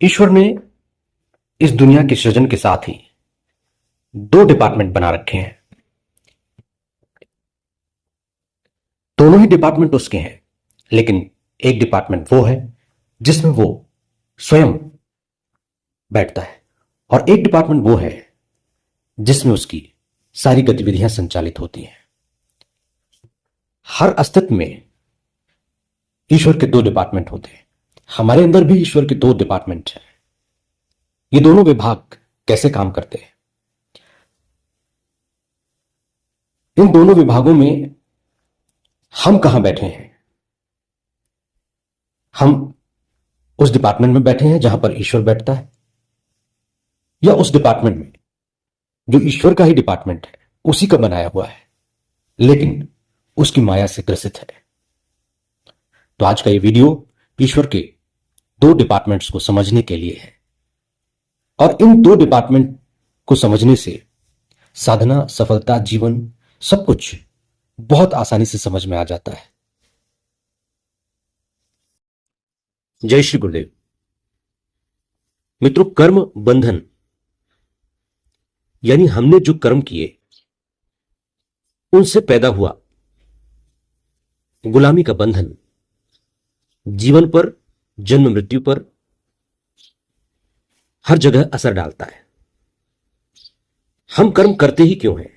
ईश्वर ने इस दुनिया के सृजन के साथ ही दो डिपार्टमेंट बना रखे हैं। दोनों ही डिपार्टमेंट उसके हैं, लेकिन एक डिपार्टमेंट वो है जिसमें वो स्वयं बैठता है और एक डिपार्टमेंट वो है जिसमें उसकी सारी गतिविधियां संचालित होती हैं। हर अस्तित्व में ईश्वर के दो डिपार्टमेंट होते हैं। हमारे अंदर भी ईश्वर के दो डिपार्टमेंट हैं। ये दोनों विभाग कैसे काम करते हैं? इन दोनों विभागों में हम कहां बैठे हैं? हम उस डिपार्टमेंट में बैठे हैं जहां पर ईश्वर बैठता है, या उस डिपार्टमेंट में जो ईश्वर का ही डिपार्टमेंट है, उसी का बनाया हुआ है, लेकिन उसकी माया से ग्रसित है। तो आज का ये वीडियो ईश्वर के दो डिपार्टमेंट्स को समझने के लिए है, और इन दो डिपार्टमेंट को समझने से साधना, सफलता, जीवन सब कुछ बहुत आसानी से समझ में आ जाता है। जय श्री गुरुदेव। मित्रों, कर्म बंधन यानी हमने जो कर्म किए उनसे पैदा हुआ गुलामी का बंधन जीवन पर, जन्म मृत्यु पर हर जगह असर डालता है। हम कर्म करते ही क्यों हैं?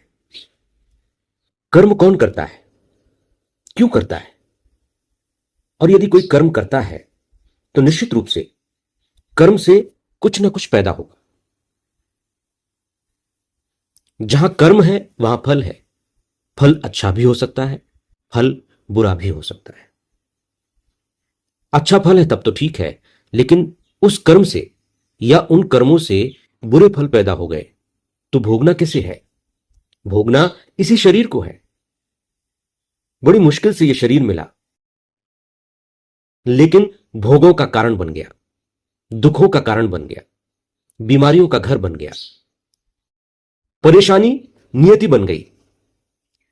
कर्म कौन करता है? क्यों करता है? और यदि कोई कर्म करता है तो निश्चित रूप से कर्म से कुछ ना कुछ पैदा होगा। जहां कर्म है वहां फल है। फल अच्छा भी हो सकता है, फल बुरा भी हो सकता है। अच्छा फल है तब तो ठीक है, लेकिन उस कर्म से या उन कर्मों से बुरे फल पैदा हो गए तो भोगना किसे है? भोगना इसी शरीर को है। बड़ी मुश्किल से यह शरीर मिला, लेकिन भोगों का कारण बन गया, दुखों का कारण बन गया, बीमारियों का घर बन गया, परेशानी नियति बन गई,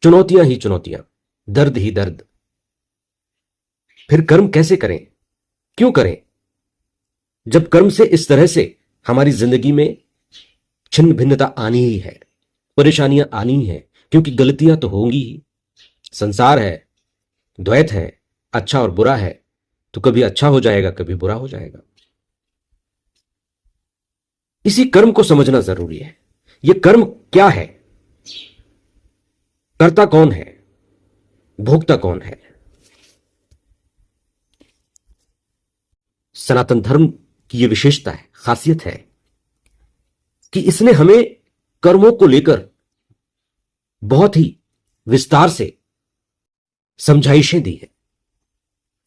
चुनौतियां ही चुनौतियां, दर्द ही दर्द। फिर कर्म कैसे करें? क्यों करें? जब कर्म से इस तरह से हमारी जिंदगी में छिन्न भिन्नता आनी ही है, परेशानियां आनी ही है, क्योंकि गलतियां तो होंगी ही। संसार है, द्वैत है, अच्छा और बुरा है, तो कभी अच्छा हो जाएगा, कभी बुरा हो जाएगा। इसी कर्म को समझना जरूरी है। यह कर्म क्या है? कर्ता कौन है? भोक्ता कौन है? सनातन धर्म की यह विशेषता है, खासियत है कि इसने हमें कर्मों को लेकर बहुत ही विस्तार से समझाइशें दी है,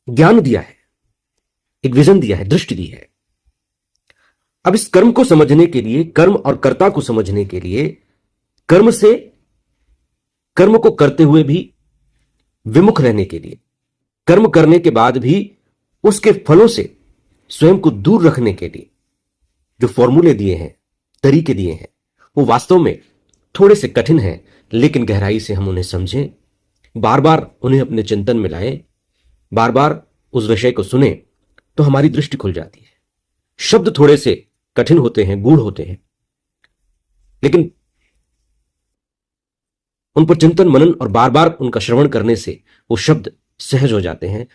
ज्ञान दिया है, एक विजन दिया है, दृष्टि दी है। अब इस कर्म को समझने के लिए, कर्म और कर्ता को समझने के लिए, कर्म से, कर्म को करते हुए भी विमुख रहने के लिए, कर्म करने के बाद भी उसके फलों से स्वयं को दूर रखने के लिए जो फॉर्मूले दिए हैं, तरीके दिए हैं, वो वास्तव में थोड़े से कठिन हैं, लेकिन गहराई से हम उन्हें समझें, बार बार उन्हें अपने चिंतन में लाएं, बार बार उस विषय को सुने, तो हमारी दृष्टि खुल जाती है। शब्द थोड़े से कठिन होते हैं, गूढ़ होते हैं, लेकिन उन पर चिंतन, मनन और बार बार उनका श्रवण करने से वो शब्द सहज हो जाते हैं,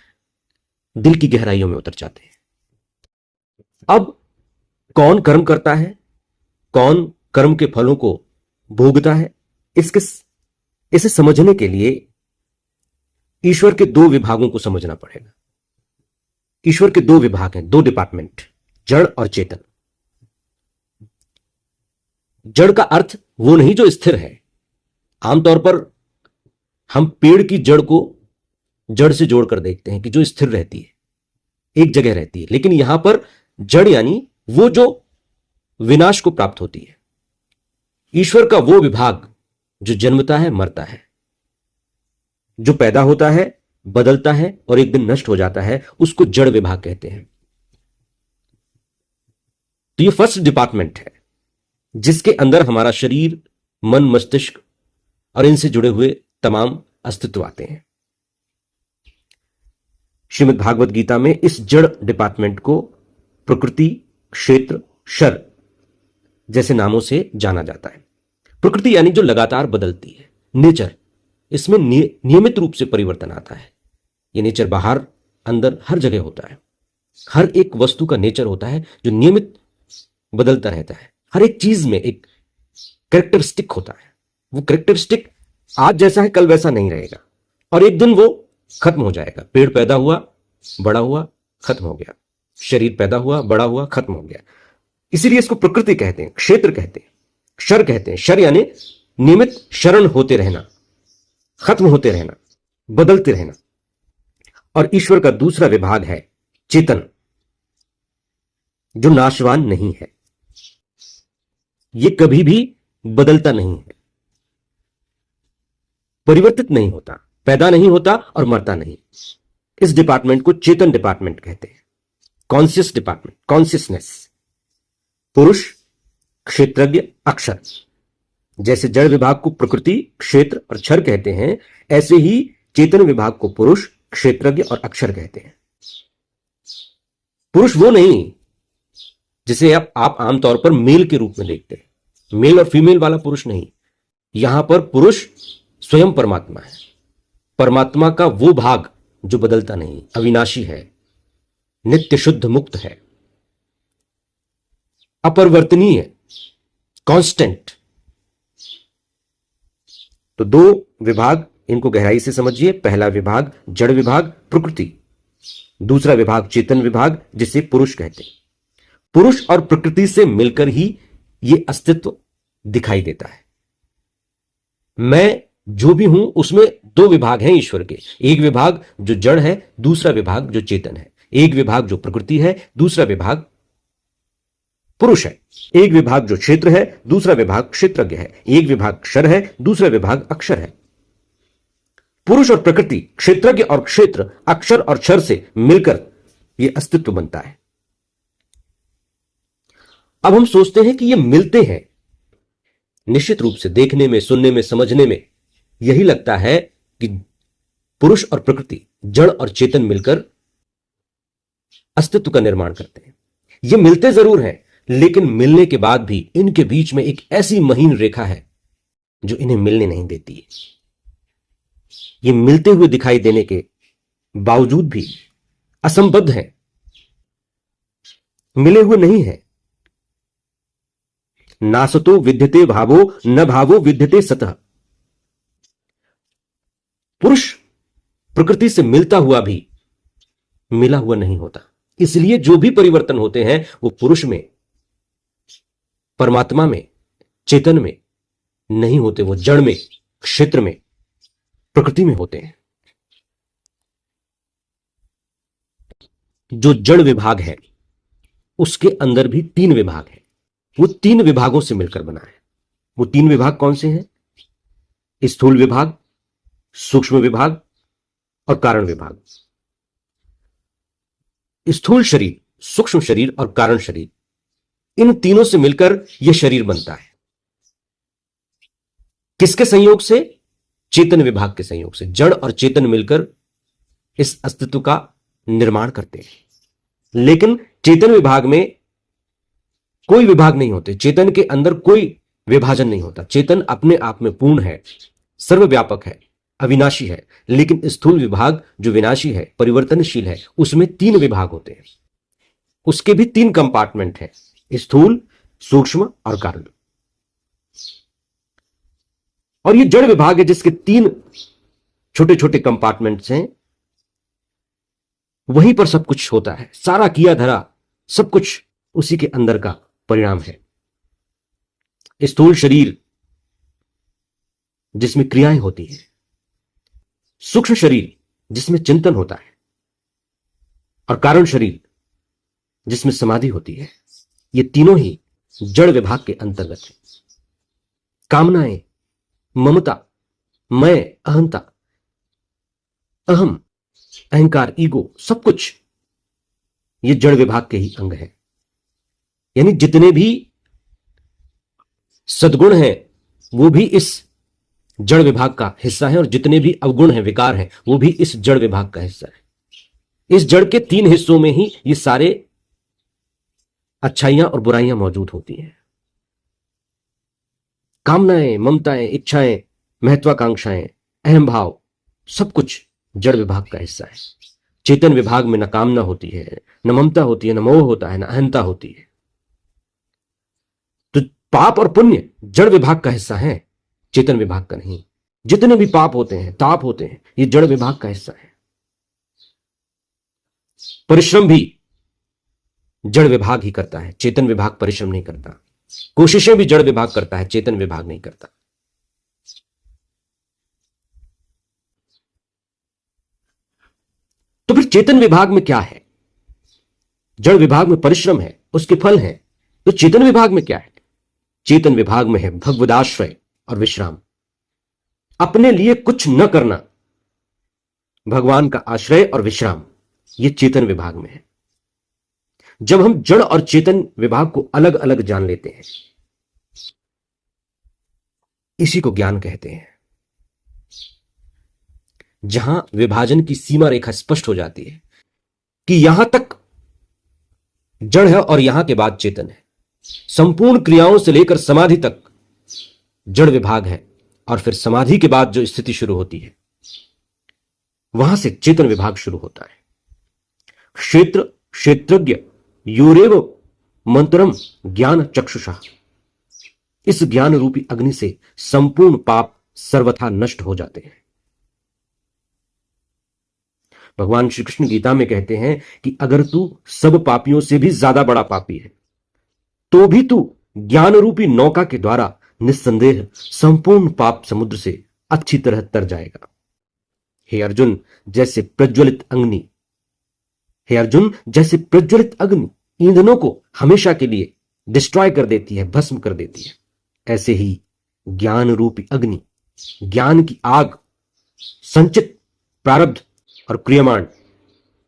दिल की गहराइयों में उतर जाते हैं। अब कौन कर्म करता है, कौन कर्म के फलों को भोगता है, इसे समझने के लिए ईश्वर के दो विभागों को समझना पड़ेगा। ईश्वर के दो विभाग हैं, दो डिपार्टमेंट, जड़ और चेतन। जड़ का अर्थ वो नहीं जो स्थिर है। आमतौर पर हम पेड़ की जड़ को जड़ से जोड़कर देखते हैं कि जो स्थिर रहती है, एक जगह रहती है, लेकिन यहां पर जड़ यानी वो जो विनाश को प्राप्त होती है। ईश्वर का वो विभाग जो जन्मता है, मरता है, जो पैदा होता है, बदलता है और एक दिन नष्ट हो जाता है, उसको जड़ विभाग कहते हैं। तो ये फर्स्ट डिपार्टमेंट है जिसके अंदर हमारा शरीर, मन, मस्तिष्क और इनसे जुड़े हुए तमाम अस्तित्व आते हैं। श्रीमद् भागवत गीता में इस जड़ डिपार्टमेंट को प्रकृति, क्षेत्र, शर जैसे नामों से जाना जाता है। प्रकृति यानी जो लगातार बदलती है, नेचर, इसमें नियमित रूप से परिवर्तन आता है। ये नेचर बाहर अंदर हर जगह होता है। हर एक वस्तु का नेचर होता है जो नियमित बदलता रहता है। हर एक चीज में एक कैरेक्टरिस्टिक होता है। वो कैरेक्टरिस्टिक आज जैसा है कल वैसा नहीं रहेगा और एक दिन वो खत्म हो जाएगा। पेड़ पैदा हुआ, बड़ा हुआ, खत्म हो गया। शरीर पैदा हुआ, बड़ा हुआ, खत्म हो गया। इसीलिए इसको प्रकृति कहते हैं, क्षेत्र कहते हैं, शर कहते हैं। शर यानी नियमित शरण होते रहना, खत्म होते रहना, बदलते रहना। और ईश्वर का दूसरा विभाग है चेतन, जो नाशवान नहीं है। ये कभी भी बदलता नहीं है, परिवर्तित नहीं होता, पैदा नहीं होता और मरता नहीं। इस डिपार्टमेंट को चेतन डिपार्टमेंट कहते हैं, कॉन्शियस डिपार्टमेंट, कॉन्शियसनेस। पुरुष, क्षेत्रज्ञ, अक्षर। जैसे जड़ विभाग को प्रकृति, क्षेत्र और क्षर कहते हैं, ऐसे ही चेतन विभाग को पुरुष, क्षेत्रज्ञ और अक्षर कहते हैं। पुरुष वो नहीं जिसे आप आमतौर पर मेल के रूप में देखते हैं। मेल और फीमेल वाला पुरुष नहीं। यहां पर पुरुष स्वयं परमात्मा है। परमात्मा का वो भाग जो बदलता नहीं, अविनाशी है, नित्य शुद्ध मुक्त है, अपरिवर्तनीय, कांस्टेंट। तो दो विभाग, इनको गहराई से समझिए। पहला विभाग जड़ विभाग, प्रकृति। दूसरा विभाग चेतन विभाग, जिसे पुरुष कहते हैं। पुरुष और प्रकृति से मिलकर ही यह अस्तित्व दिखाई देता है। मैं जो भी हूं उसमें दो विभाग हैं ईश्वर के। एक विभाग जो जड़ है, दूसरा विभाग जो चेतन है। एक विभाग जो प्रकृति है, दूसरा विभाग पुरुष है। एक विभाग जो क्षेत्र है, दूसरा विभाग क्षेत्रज्ञ है। एक विभाग क्षर है, दूसरा विभाग अक्षर है। पुरुष और प्रकृति, क्षेत्रज्ञ और क्षेत्र, अक्षर और क्षर से मिलकर यह अस्तित्व बनता है। अब हम सोचते हैं कि ये मिलते हैं। निश्चित रूप से देखने में, सुनने में, समझने में यही लगता है कि पुरुष और प्रकृति, जड़ और चेतन मिलकर अस्तित्व का निर्माण करते हैं। ये मिलते जरूर हैं, लेकिन मिलने के बाद भी इनके बीच में एक ऐसी महीन रेखा है जो इन्हें मिलने नहीं देती है। ये मिलते हुए दिखाई देने के बावजूद भी असंबद्ध है, मिले हुए नहीं है। नासतो विद्यते भावो न भावो विद्यते सतः। पुरुष प्रकृति से मिलता हुआ भी मिला हुआ नहीं होता। इसलिए जो भी परिवर्तन होते हैं वो पुरुष में, परमात्मा में, चेतन में नहीं होते। वो जड़ में, क्षेत्र में, प्रकृति में होते हैं। जो जड़ विभाग है उसके अंदर भी तीन विभाग है। वो तीन विभागों से मिलकर बना है। वो तीन विभाग कौन से हैं? स्थूल विभाग, सूक्ष्म विभाग और कारण विभाग। स्थूल शरीर, सूक्ष्म शरीर और कारण शरीर, इन तीनों से मिलकर यह शरीर बनता है। किसके संयोग से? चेतन विभाग के संयोग से। जड़ और चेतन मिलकर इस अस्तित्व का निर्माण करते हैं। लेकिन चेतन विभाग में कोई विभाग नहीं होते। चेतन के अंदर कोई विभाजन नहीं होता। चेतन अपने आप में पूर्ण है, सर्वव्यापक है, अविनाशी है। लेकिन स्थूल विभाग जो विनाशी है, परिवर्तनशील है, उसमें तीन विभाग होते हैं। उसके भी तीन कंपार्टमेंट हैं, स्थूल, सूक्ष्म और कारण। और ये जड़ विभाग है जिसके तीन छोटे छोटे कंपार्टमेंट्स हैं। वहीं पर सब कुछ होता है। सारा किया धरा सब कुछ उसी के अंदर का परिणाम है। स्थूल शरीर जिसमें क्रियाएं होती हैं, सूक्ष्म शरीर जिसमें चिंतन होता है, और कारण शरीर जिसमें समाधि होती है। ये तीनों ही जड़ विभाग के अंतर्गत है। कामनाएं, ममता, मैं, अहंता, अहम, अहंकार, ईगो, सब कुछ ये जड़ विभाग के ही अंग है। यानी जितने भी सद्गुण हैं वो भी इस जड़ विभाग का हिस्सा है, और जितने भी अवगुण हैं, विकार हैं, वो भी इस जड़ विभाग का हिस्सा है। इस जड़ के तीन हिस्सों में ही ये सारे अच्छाइयां और बुराइयां मौजूद होती हैं। कामनाएं, ममताएं, इच्छाएं, महत्वाकांक्षाएं, अहम भाव, सब कुछ जड़ विभाग का हिस्सा है। चेतन विभाग में न कामना होती है, न ममता होती है, न मोह होता है, न अहंता होती है। तो पाप और पुण्य जड़ विभाग का हिस्सा है, चेतन विभाग का नहीं। जितने भी पाप होते हैं, ताप होते हैं, ये जड़ विभाग का हिस्सा है। परिश्रम भी जड़ विभाग ही करता है, चेतन विभाग परिश्रम नहीं करता। कोशिशें भी जड़ विभाग करता है, चेतन विभाग नहीं करता। तो फिर चेतन विभाग में क्या है? जड़ विभाग में परिश्रम है, उसके फल हैं। तो चेतन विभाग में क्या है? चेतन विभाग में है भगवदाश्रय और विश्राम। अपने लिए कुछ न करना, भगवान का आश्रय और विश्राम, यह चेतन विभाग में है। जब हम जड़ और चेतन विभाग को अलग अलग जान लेते हैं, इसी को ज्ञान कहते हैं। जहां विभाजन की सीमा रेखा स्पष्ट हो जाती है कि यहां तक जड़ है और यहां के बाद चेतन है। संपूर्ण क्रियाओं से लेकर समाधि तक जड़ विभाग है, और फिर समाधि के बाद जो स्थिति शुरू होती है, वहां से चेतन विभाग शुरू होता है। क्षेत्र क्षेत्रज्ञ योरेव मंत्रम ज्ञान चक्षुषा। इस ज्ञान रूपी अग्नि से संपूर्ण पाप सर्वथा नष्ट हो जाते हैं। भगवान श्री कृष्ण गीता में कहते हैं कि अगर तू सब पापियों से भी ज्यादा बड़ा पापी है, तो भी तू ज्ञान रूपी नौका के द्वारा निस्संदेह संपूर्ण पाप समुद्र से अच्छी तरह तर जाएगा। हे अर्जुन, जैसे प्रज्वलित अग्नि, हे अर्जुन, जैसे प्रज्वलित अग्नि ईंधनों को हमेशा के लिए डिस्ट्रॉय कर देती है, भस्म कर देती है, ऐसे ही ज्ञान रूपी अग्नि, ज्ञान की आग, संचित प्रारब्ध और क्रियमाण,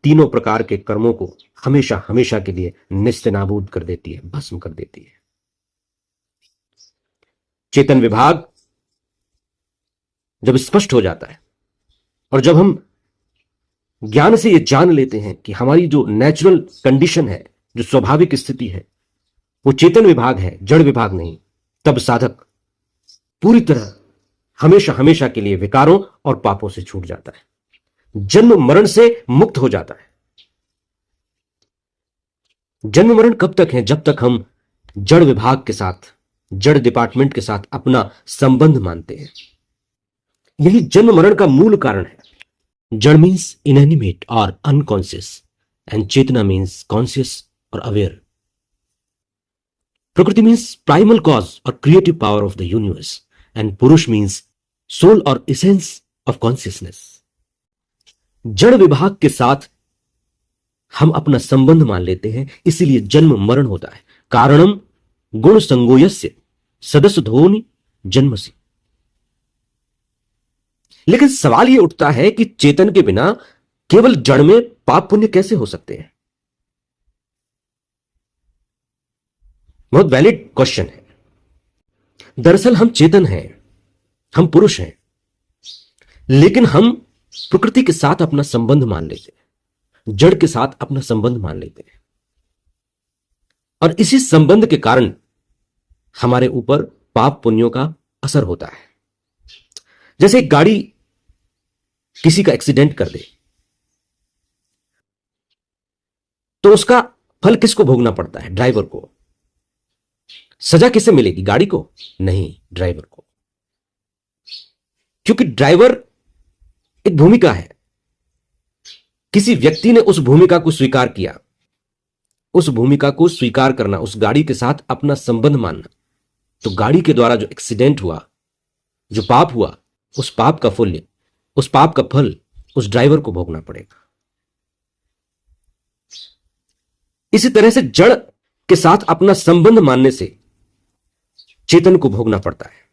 तीनों प्रकार के कर्मों को हमेशा हमेशा के लिए निस्तेनाबूद कर देती है, भस्म कर देती है। चेतन विभाग जब स्पष्ट हो जाता है और जब हम ज्ञान से यह जान लेते हैं कि हमारी जो नेचुरल कंडीशन है, जो स्वाभाविक स्थिति है, वो चेतन विभाग है, जड़ विभाग नहीं, तब साधक पूरी तरह हमेशा हमेशा के लिए विकारों और पापों से छूट जाता है, जन्म मरण से मुक्त हो जाता है। जन्म मरण कब तक है? जब तक हम जड़ विभाग के साथ, जड़ डिपार्टमेंट के साथ अपना संबंध मानते हैं। यही जन्म मरण का मूल कारण है। जड़ मीन्स इनएनिमेट और अनकॉन्शियस, एंड चेतना मीन्स कॉन्शियस और अवेयर। प्रकृति मीन्स प्राइमल कॉज और creative power of the universe, and पुरुष मीन्स सोल और इसेंस ऑफ कॉन्शियसनेस। जड़ विभाग के साथ हम अपना संबंध मान लेते हैं, इसीलिए जन्म मरण होता है। कारणम गुण संगोयस्य सदस्य धोनि जन्मसि। लेकिन सवाल यह उठता है कि चेतन के बिना केवल जड़ में पाप पुण्य कैसे हो सकते हैं? बहुत वैलिड क्वेश्चन है। दरअसल हम चेतन हैं, हम पुरुष हैं, लेकिन हम प्रकृति के साथ अपना संबंध मान लेते हैं, जड़ के साथ अपना संबंध मान लेते हैं, और इसी संबंध के कारण हमारे ऊपर पाप पुण्यों का असर होता है। जैसे एक गाड़ी किसी का एक्सीडेंट कर दे, तो उसका फल किसको भोगना पड़ता है? ड्राइवर को। सजा किसे मिलेगी? गाड़ी को? नहीं, ड्राइवर को। क्योंकि ड्राइवर एक भूमिका है, किसी व्यक्ति ने उस भूमिका को स्वीकार किया। उस भूमिका को स्वीकार करना, उस गाड़ी के साथ अपना संबंध मानना, तो गाड़ी के द्वारा जो एक्सीडेंट हुआ, जो पाप हुआ, उस पाप का फल, उस पाप का फल उस ड्राइवर को भोगना पड़ेगा। इसी तरह से जड़ के साथ अपना संबंध मानने से चेतन को भोगना पड़ता है।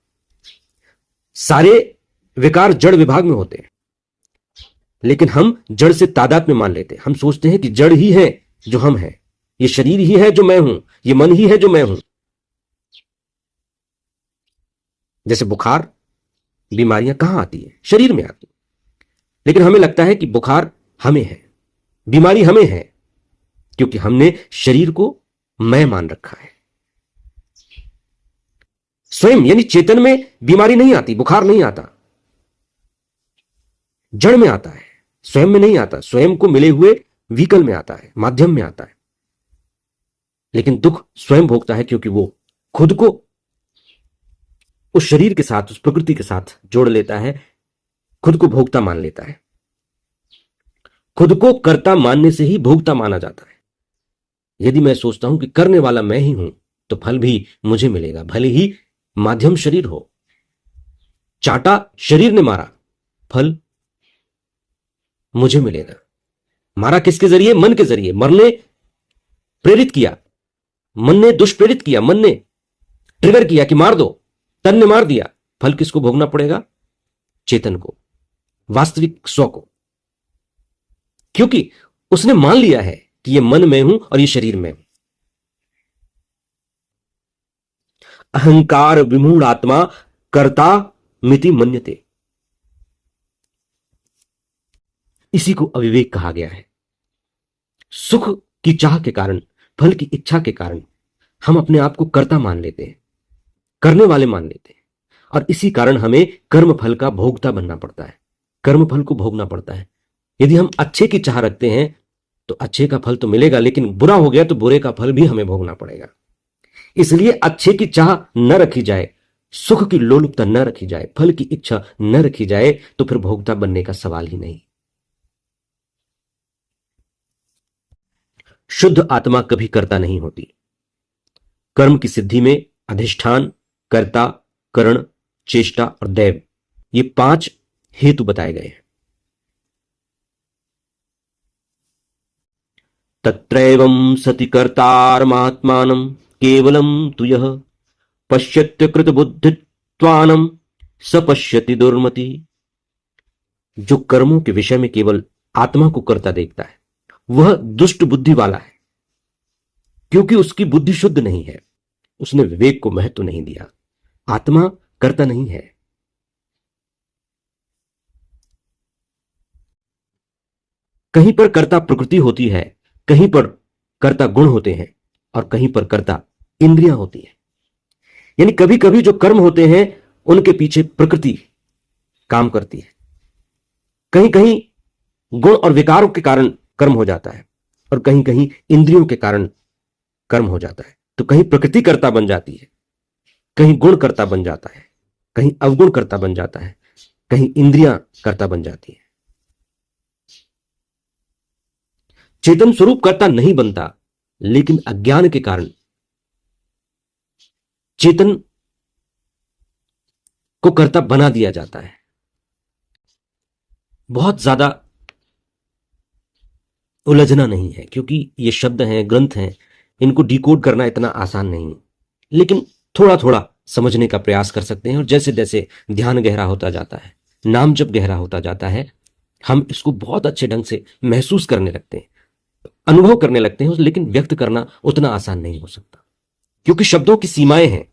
सारे विकार जड़ विभाग में होते हैं, लेकिन हम जड़ से तादाद में मान लेते हैं। हम सोचते हैं कि जड़ ही है जो हम हैं, ये शरीर ही है जो मैं हूं, ये मन ही है जो मैं हूं। जैसे बुखार, बीमारियां कहां आती है? शरीर में आती है। लेकिन हमें लगता है कि बुखार हमें है, बीमारी हमें है, क्योंकि हमने शरीर को मैं मान रखा है। स्वयं यानी चेतन में बीमारी नहीं आती, बुखार नहीं आता, जड़ में आता है, स्वयं में नहीं आता। स्वयं को मिले हुए व्हीकल में आता है, माध्यम में आता है। लेकिन दुख स्वयं भोगता है, क्योंकि वो खुद को उस शरीर के साथ, उस प्रकृति के साथ जोड़ लेता है, खुद को भोगता मान लेता है। खुद को कर्ता मानने से ही भोगता माना जाता है। यदि मैं सोचता हूं कि करने वाला मैं ही हूं, तो फल भी मुझे मिलेगा, भले ही माध्यम शरीर हो। चाटा शरीर ने मारा, फल मुझे मिलेगा। मारा किसके जरिए? मन के जरिए। मरने प्रेरित किया, मन ने दुष्प्रेरित किया, मन ने ट्रिगर किया कि मार दो, तन ने मार दिया। फल किसको भोगना पड़ेगा? चेतन को, वास्तविक स्व को, क्योंकि उसने मान लिया है कि ये मन में हूं और ये शरीर में हूं। अहंकार विमूढ़ आत्मा कर्ता मिति मन्यते, इसी को अविवेक कहा गया है। सुख की चाह के कारण, फल की इच्छा के कारण हम अपने आप को कर्ता मान लेते हैं, करने वाले मान लेते हैं, और इसी कारण हमें कर्म फल का भोगता बनना पड़ता है, कर्म फल को भोगना पड़ता है। यदि हम अच्छे की चाह रखते हैं तो अच्छे का फल तो मिलेगा, लेकिन बुरा हो गया तो बुरे का फल भी हमें भोगना पड़ेगा। इसलिए अच्छे की चाह न रखी जाए, सुख की लोलुपता न रखी जाए, फल की इच्छा न रखी जाए, तो फिर भोगता बनने का सवाल ही नहीं। शुद्ध आत्मा कभी कर्ता नहीं होती। कर्म की सिद्धि में अधिष्ठान, कर्ता, करण, चेष्टा और दैव, ये 5 हेतु बताए गए हैं। तत्रैवं सति कर्तारमात्मानं केवलं तु यः पश्यत्य कृत बुद्धित्वानं स पश्यति दुर्मति। जो कर्मों के विषय में केवल आत्मा को कर्ता देखता है, वह दुष्ट बुद्धि वाला है, क्योंकि उसकी बुद्धि शुद्ध नहीं है, उसने विवेक को महत्व नहीं दिया। आत्मा कर्ता नहीं है। कहीं पर कर्ता प्रकृति होती है, कहीं पर कर्ता गुण होते हैं, और कहीं पर कर्ता इंद्रियां होती हैं। यानी कभी कभी जो कर्म होते हैं उनके पीछे प्रकृति काम करती है, कहीं कहीं गुण और विकारों के कारण कर्म हो जाता है, और कहीं कहीं इंद्रियों के कारण कर्म हो जाता है। तो कहीं प्रकृति कर्ता बन जाती है, कहीं गुण कर्ता बन जाता है, कहीं अवगुण कर्ता बन जाता है, कहीं इंद्रियां कर्ता बन जाती है। चेतन स्वरूप कर्ता नहीं बनता, लेकिन अज्ञान के कारण चेतन को कर्ता बना दिया जाता है। बहुत ज्यादा उलझना नहीं है, क्योंकि ये शब्द हैं, ग्रंथ हैं, इनको डिकोड करना इतना आसान नहीं है। लेकिन थोड़ा थोड़ा समझने का प्रयास कर सकते हैं, और जैसे जैसे ध्यान गहरा होता जाता है, नाम जब गहरा होता जाता है, हम इसको बहुत अच्छे ढंग से महसूस करने लगते हैं, अनुभव करने लगते हैं। लेकिन व्यक्त करना उतना आसान नहीं हो सकता, क्योंकि शब्दों की सीमाएं हैं।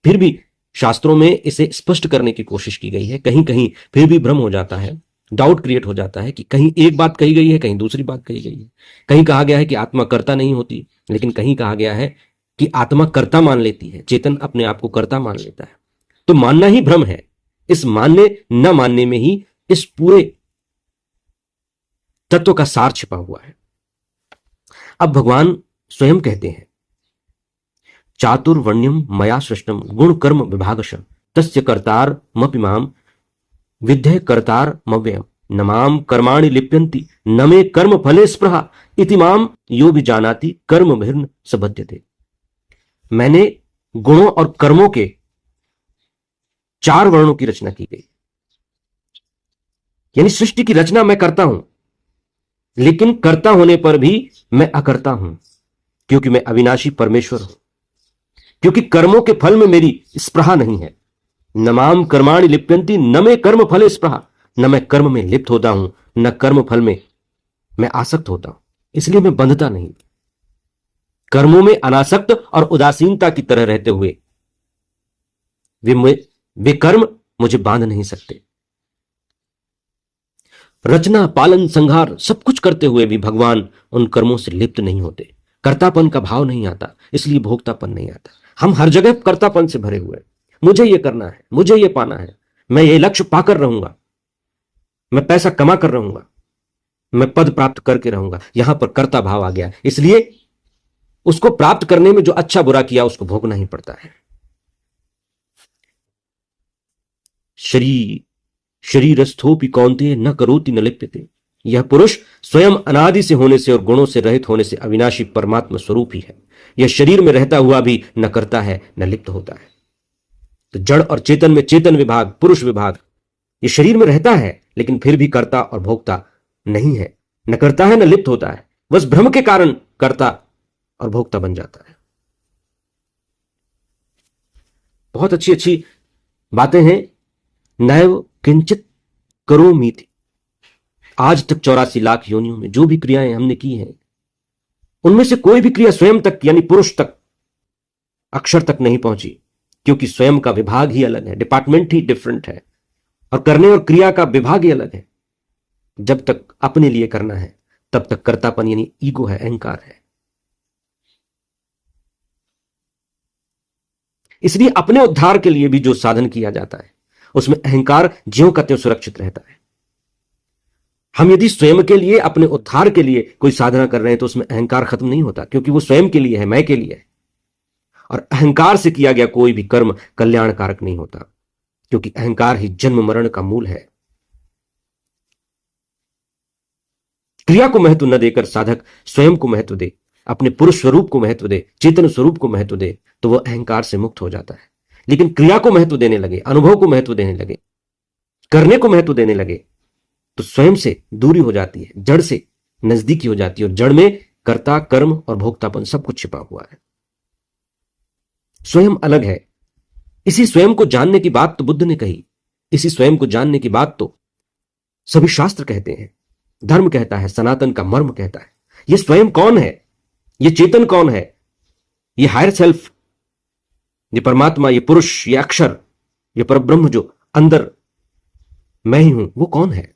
फिर भी शास्त्रों में इसे स्पष्ट करने की कोशिश की गई है। कहीं कहीं फिर भी भ्रम हो जाता है, डाउट क्रिएट हो जाता है कि कहीं एक बात कही गई है, कहीं दूसरी बात कही गई है। कहीं कहा गया है कि आत्मा कर्ता नहीं होती, लेकिन कहीं कहा गया है कि आत्मा कर्ता मान लेती है, चेतन अपने आप को कर्ता मान लेता है। तो मानना ही भ्रम है। इस मानने न मानने में ही इस पूरे तत्व का सार छिपा हुआ है। अब भगवान स्वयं कहते हैं, चातुर्वर्ण्यम मया सृष्टम गुण कर्म विभागश तस्य कर्तार मपिमाम विद्य कर्तार मव्ययम न माम कर्माणि लिप्यन्ति न मे कर्म फले स्पृहा इति माम यो भी जानाति कर्म भिर्न सबध्यते। मैंने गुणों और कर्मों के 4 वर्णों की रचना की गई। यानी सृष्टि की रचना मैं करता हूं, लेकिन कर्ता होने पर भी मैं अकर्ता हूं, क्योंकि मैं अविनाशी परमेश्वर हूं। क्योंकि कर्मों के फल में मेरी स्पृहा नहीं है। न माम कर्माणि लिप्यन्ति न मे कर्म फले स्पृहा, न मैं कर्म में लिप्त होता हूं, न कर्म फल में मैं आसक्त होता हूं, इसलिए मैं बंधता नहीं। कर्मों में अनासक्त और उदासीनता की तरह रहते हुए वे कर्म मुझे बांध नहीं सकते। रचना, पालन, संहार सब कुछ करते हुए भी भगवान उन कर्मों से लिप्त नहीं होते। कर्तापन का भाव नहीं आता, इसलिए भोक्तापन नहीं आता। हम हर जगह कर्तापन से भरे हुए हैं। मुझे ये करना है, मुझे ये पाना है, मैं ये लक्ष्य पाकर रहूंगा, मैं पैसा कमा कर रहूंगा, मैं पद प्राप्त करके रहूंगा। यहां पर कर्ता भाव आ गया, इसलिए उसको प्राप्त करने में जो अच्छा बुरा किया उसको भोगना ही पड़ता है। शरीरस्थोपि कौन्तेय न करोति न लिप्यते। यह पुरुष स्वयं अनादि से होने से और गुणों से रहित होने से अविनाशी परमात्मा स्वरूप ही है। यह शरीर में रहता हुआ भी न करता है न लिप्त होता है। तो जड़ और चेतन में चेतन विभाग, पुरुष विभाग, ये शरीर में रहता है लेकिन फिर भी कर्ता और भोक्ता नहीं है, न करता है न लिप्त होता है, बस भ्रम के कारण कर्ता और भोक्ता बन जाता है। बहुत अच्छी अच्छी बातें हैं। नैव किंचित करोमीति। आज तक 84 लाख योनियों में जो भी क्रियाएं हमने की हैं, उनमें से कोई भी क्रिया स्वयं तक यानी पुरुष तक, अक्षर तक नहीं पहुंची, क्योंकि स्वयं का विभाग ही अलग है, डिपार्टमेंट ही डिफरेंट है, और करने और क्रिया का विभाग ही अलग है। जब तक अपने लिए करना है तब तक कर्तापन यानी ईगो है, अहंकार है। इसलिए अपने उद्धार के लिए भी जो साधन किया जाता है उसमें अहंकार ज्यों का त्यों सुरक्षित रहता है। हम यदि स्वयं के लिए, अपने उद्धार के लिए कोई साधना कर रहे हैं तो उसमें अहंकार खत्म नहीं होता, क्योंकि वो स्वयं के लिए है, मैं के लिए है। और अहंकार से किया गया कोई भी कर्म कल्याणकारक नहीं होता, क्योंकि अहंकार ही जन्म मरण का मूल है। क्रिया को महत्व न देकर साधक स्वयं को महत्व दे, अपने पुरुष स्वरूप को महत्व दे, चेतन स्वरूप को महत्व दे, तो वह अहंकार से मुक्त हो जाता है। लेकिन क्रिया को महत्व देने लगे, अनुभव को महत्व देने लगे, करने को महत्व देने लगे, तो स्वयं से दूरी हो जाती है, जड़ से नजदीकी हो जाती है, और जड़ में कर्ता, कर्म और भोक्तापन सब कुछ छिपा हुआ है। स्वयं अलग है। इसी स्वयं को जानने की बात तो बुद्ध ने कही, इसी स्वयं को जानने की बात तो सभी शास्त्र कहते हैं, धर्म कहता है, सनातन का मर्म कहता है। ये स्वयं कौन है, ये चेतन कौन है, ये हायर सेल्फ, ये परमात्मा, ये पुरुष, ये अक्षर, ये परब्रह्म जो अंदर मैं ही हूं, वो कौन है?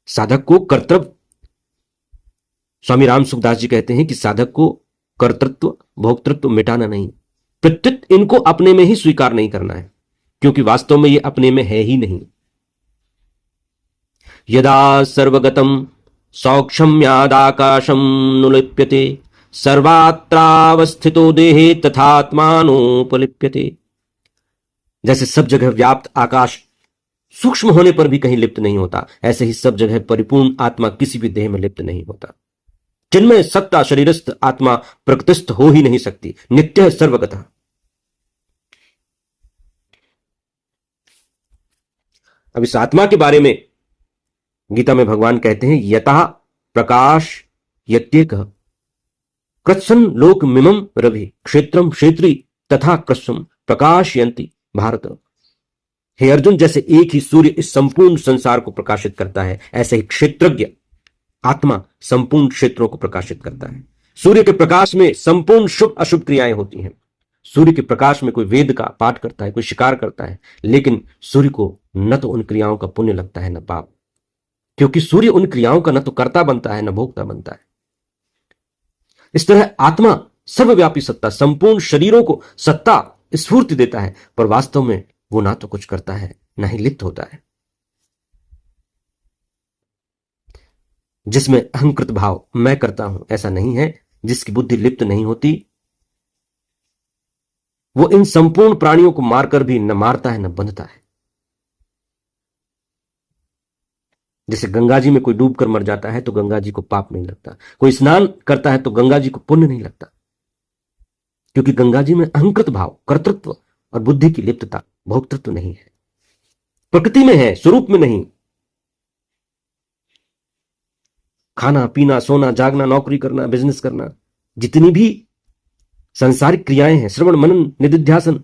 साधक को कर्तव्य, स्वामी राम सुखदास जी कहते हैं कि साधक को कर्तृत्व भोक्तृत्व मिटाना नहीं, प्रत्युत इनको अपने में ही स्वीकार नहीं करना है, क्योंकि वास्तव में ये अपने में है ही नहीं। यदा सर्वगतम सौक्षम्यादाकाशम नुलिप्यते सर्वात्रावस्थितो देहे तथात्मानोपलिप्यते। जैसे सब जगह व्याप्त आकाश सूक्ष्म होने पर भी कहीं लिप्त नहीं होता, ऐसे ही सब जगह परिपूर्ण आत्मा किसी भी देह में लिप्त नहीं होता। जिनमें सत्ता शरीरस्थ आत्मा प्रकृतिस्थ हो ही नहीं सकती, नित्य सर्वगतः। अब इस आत्मा के बारे में गीता में भगवान कहते हैं, यतः प्रकाश यत्येकः कृत्सन लोक मिमम रवि क्षेत्रम क्षेत्री तथा कृत्सम प्रकाशयन्ति भारत। हे अर्जुन, जैसे एक ही सूर्य इस संपूर्ण संसार को प्रकाशित करता है, ऐसे ही क्षेत्रज्ञ आत्मा संपूर्ण क्षेत्रों को प्रकाशित करता है। सूर्य के प्रकाश में संपूर्ण शुभ अशुभ क्रियाएं होती हैं। सूर्य के प्रकाश में कोई वेद का पाठ करता है, कोई शिकार करता है, लेकिन सूर्य को न तो उन क्रियाओं का पुण्य लगता है न पाप, क्योंकि सूर्य उन क्रियाओं का न तो कर्ता बनता है न भोक्ता बनता है। इस तरह आत्मा सर्वव्यापी सत्ता, संपूर्ण शरीरों को सत्ता स्फूर्ति देता है, पर वास्तव में वो ना तो कुछ करता है ना ही लिप्त होता है। जिसमें अहंकृत भाव, मैं करता हूं, ऐसा नहीं है, जिसकी बुद्धि लिप्त नहीं होती, वो इन संपूर्ण प्राणियों को मारकर भी न मारता है न बंधता है। जैसे गंगा जी में कोई डूब कर मर जाता है तो गंगा जी को पाप नहीं लगता, कोई स्नान करता है तो गंगा जी को पुण्य नहीं लगता, क्योंकि गंगा जी में अहंकृत भाव, कर्तृत्व और बुद्धि की लिप्तता, भोक्तृत्व नहीं है। प्रकृति में है, स्वरूप में नहीं। खाना पीना, सोना जागना, नौकरी करना, बिजनेस करना, जितनी भी सांसारिक क्रियाएं हैं, श्रवण मनन निधिध्यासन,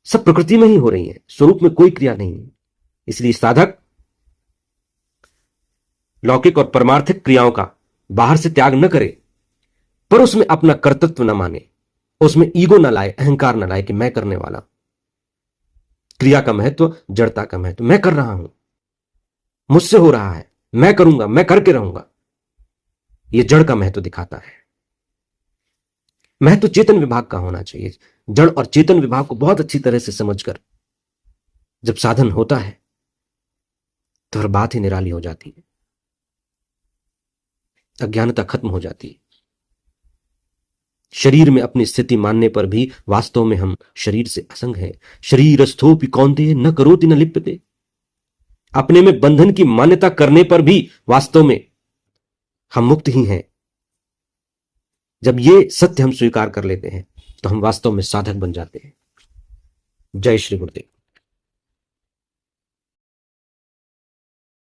सब प्रकृति में ही हो रही हैं, स्वरूप में कोई क्रिया नहीं है। इसलिए साधक लौकिक और परमार्थिक क्रियाओं का बाहर से त्याग न करे, पर उसमें अपना कर्तृत्व न माने, उसमें ईगो न लाए, अहंकार न लाए कि मैं करने वाला। क्रिया का महत्व, जड़ता का महत्व, मैं कर रहा हूं, मुझसे हो रहा है, मैं करूंगा, मैं करके रहूंगा। यह जड़ का महत्व दिखाता है। महत्व चेतन विभाग का होना चाहिए। जड़ और चेतन विभाग को बहुत अच्छी तरह से समझकर जब साधन होता है तो हर बात ही निराली हो जाती है, अज्ञानता खत्म हो जाती है। शरीर में अपनी स्थिति मानने पर भी वास्तव में हम शरीर से असंग हैं। शरीरस्थोपि कौन्तेय न करोति न लिप्यते। अपने में बंधन की मान्यता करने पर भी वास्तव में हम मुक्त ही हैं। जब ये सत्य हम स्वीकार कर लेते हैं तो हम वास्तव में साधक बन जाते हैं। जय श्री गुरुदेव।